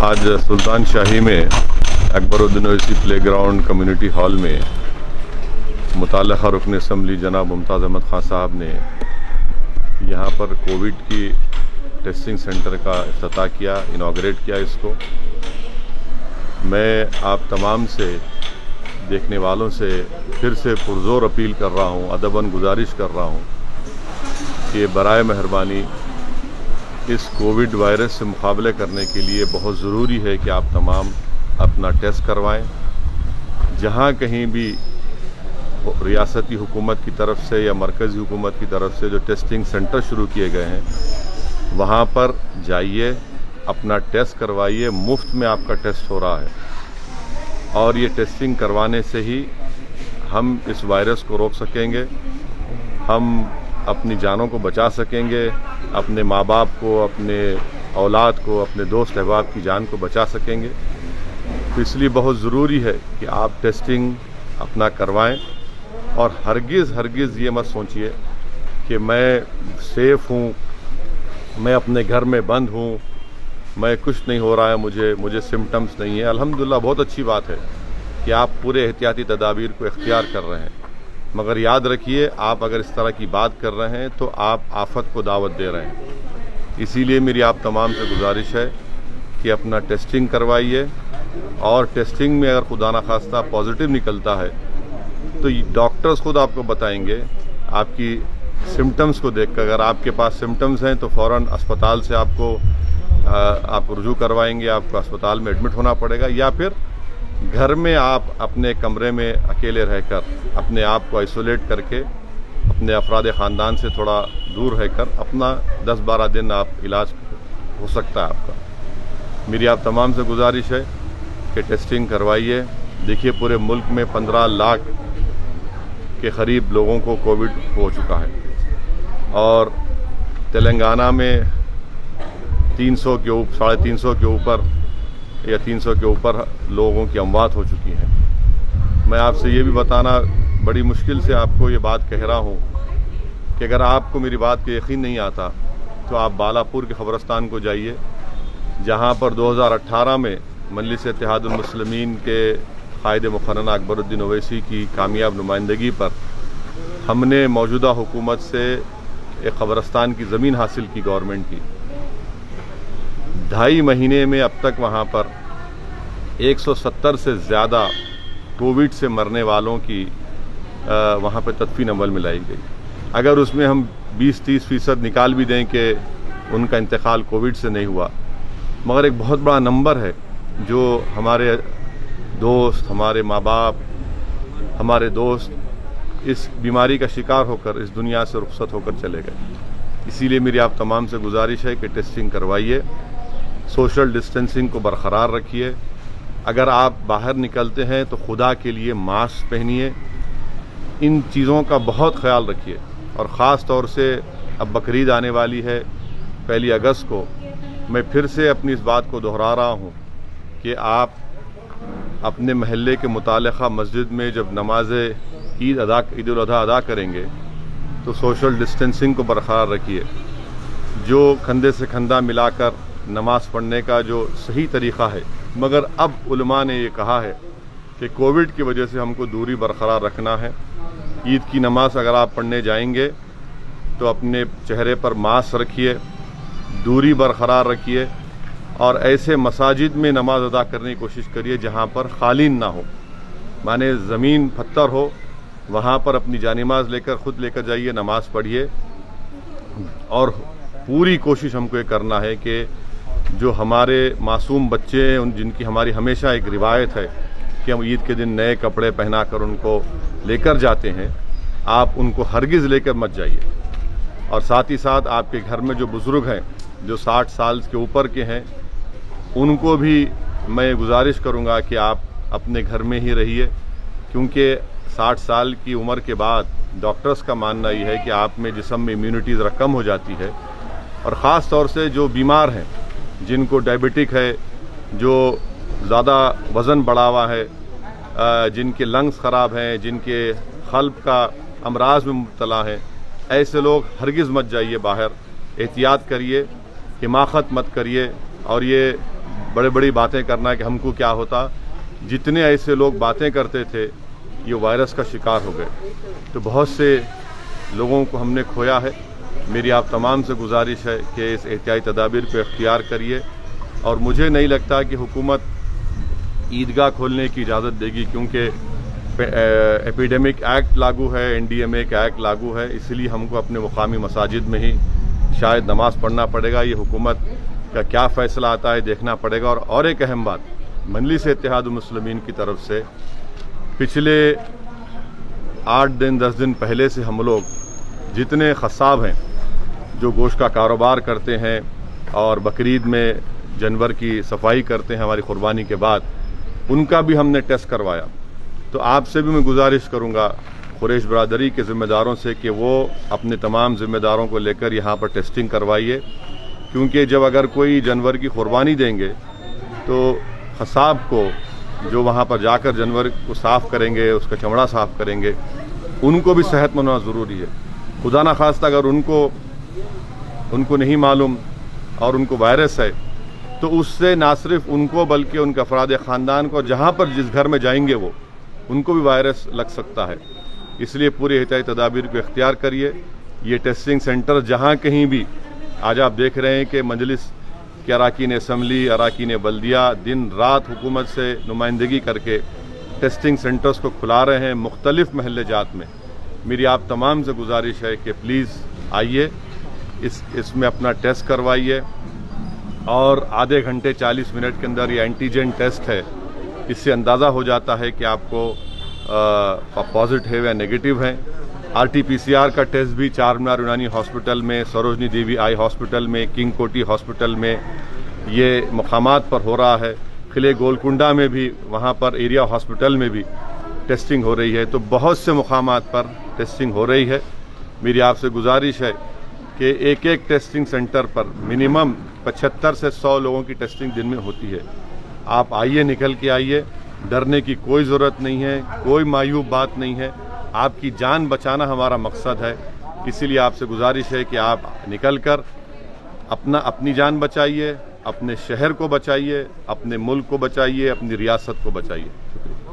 आज सुल्तान शाही में Akbaruddin Owaisi play ground community hall में मुतल्लिक़ा रुकन असम्बली जनाब मुमताज़ अहमद ख़ान साहब ने यहाँ पर कोविड की टेस्टिंग सेंटर का इफ्तिताह किया, इनाग्रेट किया इसको। मैं आप तमाम से देखने वालों से फिर से पुरज़ोर अपील कर रहा हूँ, अदबन गुजारिश कर रहा हूँ कि बराए मेहरबानी इस कोविड वायरस से मुकाबले करने के लिए बहुत ज़रूरी है कि आप तमाम अपना टेस्ट करवाएं। जहाँ कहीं भी रियासती हुकूमत की तरफ से या मरकज़ी हुकूमत की तरफ से जो टेस्टिंग सेंटर शुरू किए गए हैं वहाँ पर जाइए, अपना टेस्ट करवाइए। मुफ्त में आपका टेस्ट हो रहा है और ये टेस्टिंग करवाने से ही हम इस वायरस को रोक सकेंगे, हम अपनी जानों को बचा सकेंगे, अपने माँ बाप को, अपने औलाद को, अपने दोस्त अहबाब की जान को बचा सकेंगे। तो इसलिए बहुत ज़रूरी है कि आप टेस्टिंग अपना करवाएं और हरगिज़ ये मत सोचिए कि मैं सेफ़ हूँ, मैं अपने घर में बंद हूँ, मैं कुछ नहीं हो रहा है, मुझे सिम्टम्स नहीं है। अल्हम्दुलिल्लाह बहुत अच्छी बात है कि आप पूरे एहतियाती तदाबीर को इख्तियार कर रहे हैं, मगर याद रखिए आप अगर इस तरह की बात कर रहे हैं तो आप आफत को दावत दे रहे हैं। इसीलिए मेरी आप तमाम से गुजारिश है कि अपना टेस्टिंग करवाइए और टेस्टिंग में अगर खुदा न खास्ता पॉजिटिव निकलता है तो डॉक्टर्स खुद आपको बताएंगे आपकी सिम्टम्स को देखकर। अगर आपके पास सिम्टम्स हैं तो फ़ौरन अस्पताल से आप रुजू करवाएंगे, आपको अस्पताल में एडमिट होना पड़ेगा, या फिर घर में आप अपने कमरे में अकेले रहकर अपने आप को आइसोलेट करके अपने अफराद ख़ानदान से थोड़ा दूर रहकर अपना 10-12 दिन आप इलाज हो सकता है आपका। मेरी आप तमाम से गुजारिश है कि टेस्टिंग करवाइए। देखिए पूरे मुल्क में 15 लाख के करीब लोगों को कोविड हो चुका है और तेलंगाना में 300 के ऊपर, 350 के ऊपर या 300 के ऊपर लोगों की अमवात हो चुकी हैं। मैं आपसे ये भी बताना बड़ी मुश्किल से आपको ये बात कह रहा हूँ कि अगर आपको मेरी बात का यकीन नहीं आता तो आप बालापुर के ख़बरस्तान को जाइए, जहाँ पर 2018 में मजलिस इत्तेहादुल मुस्लिमीन के कायद मुक़र्रर अकबरुद्दीन ओवैसी की कामयाब नुमाइंदगी पर हमने मौजूदा हुकूमत से एक क़ब्रस्तान की ज़मीन हासिल की गवर्नमेंट की। 2.5 महीने में अब तक वहाँ पर 170 से ज़्यादा कोविड से मरने वालों की वहाँ पर तदफीन अमल में लाई गई। अगर उसमें हम 20-30% निकाल भी दें कि उनका इंतकाल कोविड से नहीं हुआ, मगर एक बहुत बड़ा नंबर है जो हमारे दोस्त, हमारे माँ बाप, हमारे दोस्त इस बीमारी का शिकार होकर इस दुनिया से रुखसत होकर चले गए। इसीलिए मेरी आप तमाम से गुजारिश है कि टेस्टिंग करवाइए, सोशल डिस्टेंसिंग को बरकरार रखिए। अगर आप बाहर निकलते हैं तो खुदा के लिए मास्क पहनिए। इन चीज़ों का बहुत ख्याल रखिए और ख़ास तौर से अब बकरीद आने वाली है 1 अगस्त को। मैं फिर से अपनी इस बात को दोहरा रहा हूँ कि आप अपने महल्ले के मुतालिका मस्जिद में जब नमाज ईद उल अज़हा अदा करेंगे तो सोशल डिस्टेंसिंग को बरकरार रखिए। जो कंधे से कंधा मिलाकर नमाज़ पढ़ने का जो सही तरीक़ा है, मगर अब उलमा ने ये कहा है कि कोविड की वजह से हमको दूरी बरकरार रखना है। ईद की नमाज़ अगर आप पढ़ने जाएंगे तो अपने चेहरे पर मास्क रखिए, दूरी बरकरार रखिए और ऐसे मसाजिद में नमाज अदा करने की कोशिश करिए जहाँ पर खालीन ना हो, माने ज़मीन पत्थर हो, वहाँ पर अपनी जानिमाज़ लेकर खुद लेकर जाइए, नमाज़ पढ़िए। और पूरी कोशिश हमको ये करना है कि जो हमारे मासूम बच्चे हैं, जिनकी हमारी हमेशा एक रिवायत है कि हम ईद के दिन नए कपड़े पहना कर उनको लेकर जाते हैं, आप उनको हरगिज़ लेकर मत जाइए। और साथ ही साथ आपके घर में जो बुज़ुर्ग हैं, जो 60 साल के ऊपर के हैं, उनको भी मैं गुजारिश करूंगा कि आप अपने घर में ही रहिए, क्योंकि 60 साल की उम्र के बाद डॉक्टर्स का मानना ये है कि आप में जिस्म में इम्यूनिटी ज़रा कम हो जाती है। और ख़ास तौर से जो बीमार हैं, जिनको डायबिटिक है, जो ज़्यादा वज़न बढ़ा हुआ है, जिनके लंग्स ख़राब हैं, जिनके क़ल्ब का अमराज में मुब्तला हैं, ऐसे लोग हरगिज़ मत जाइए बाहर। एहतियात करिए, हिमाकत मत करिए और ये बड़ी बड़ी बातें करना कि हमको क्या होता। जितने ऐसे लोग बातें करते थे ये वायरस का शिकार हो गए, तो बहुत से लोगों को हमने खोया है। मेरी आप तमाम से गुजारिश है कि इस एहतियाती तदाबीर को इख्तियार करिए, और मुझे नहीं लगता कि हुकूमत ईदगाह खोलने की इजाज़त देगी, क्योंकि एपिडेमिक एक्ट लागू है, NDMA का एक्ट लागू है, इसलिए हमको अपने मुकामी मसाजिद में ही शायद नमाज़ पढ़ना पड़ेगा। ये हुकूमत का क्या फ़ैसला आता है देखना पड़ेगा। और एक अहम बात, मजलिस इत्तेहाद मुस्लिमीन की तरफ से पिछले 8 दिन 10 दिन पहले से हम लोग जितने ख़साब हैं जो गोश्त का कारोबार करते हैं और बकरीद में जानवर की सफाई करते हैं हमारी कुर्बानी के बाद, उनका भी हमने टेस्ट करवाया। तो आपसे भी मैं गुजारिश करूंगा कुरैश बरादरी के ज़िम्मेदारों से कि वो अपने तमाम ज़िम्मेदारों को लेकर यहाँ पर टेस्टिंग करवाइए, क्योंकि जब अगर कोई जानवर की कुर्बानी देंगे तो ख़साब को जो वहाँ पर जाकर जानवर को साफ़ करेंगे, उसका चमड़ा साफ़ करेंगे, उनको भी सेहतमंद होना ज़रूरी है। खुदा न खास्ता अगर उनको नहीं मालूम और उनको वायरस है, तो उससे ना सिर्फ उनको बल्कि उनके अफराद ख़ानदान को, जहाँ पर जिस घर में जाएंगे वो, उनको भी वायरस लग सकता है। इसलिए पूरी एहतियाती तदाबीर को इख्तियार करिए। ये टेस्टिंग सेंटर जहाँ कहीं भी, आज आप देख रहे हैं कि मजलिस के अराकीन असम्बली, अराकीन बल्दिया दिन रात हुकूमत से नुमाइंदगी करके टेस्टिंग सेंटर्स को खुला रहे हैं मुख्तलिफ महल्ले जात में। मेरी आप तमाम से गुजारिश है कि प्लीज़ आइए, इसमें अपना टेस्ट करवाइए, और आधे घंटे 40 मिनट के अंदर ये एंटीजन टेस्ट है, इससे अंदाज़ा हो जाता है कि आपको पॉजिटिव या नेगेटिव है। RT-PCR का टेस्ट भी चार मीनार यूनानी हॉस्पिटल में, सरोजनी देवी आई हॉस्पिटल में, किंग कोटी हॉस्पिटल में ये मकामात पर हो रहा है। किले गोलकुंडा में भी, वहाँ पर एरिया हॉस्पिटल में भी टेस्टिंग हो रही है। तो बहुत से मकामात पर टेस्टिंग हो रही है। मेरी आपसे गुजारिश है कि एक एक टेस्टिंग सेंटर पर मिनिमम 75 से 100 लोगों की टेस्टिंग दिन में होती है। आप आइए, निकल के आइए, डरने की कोई ज़रूरत नहीं है, कोई मायूब बात नहीं है। आपकी जान बचाना हमारा मकसद है, इसीलिए आपसे गुजारिश है कि आप निकल कर अपनी जान बचाइए, अपने शहर को बचाइए, अपने मुल्क को बचाइए, अपनी रियासत को बचाइए। शुक्रिया।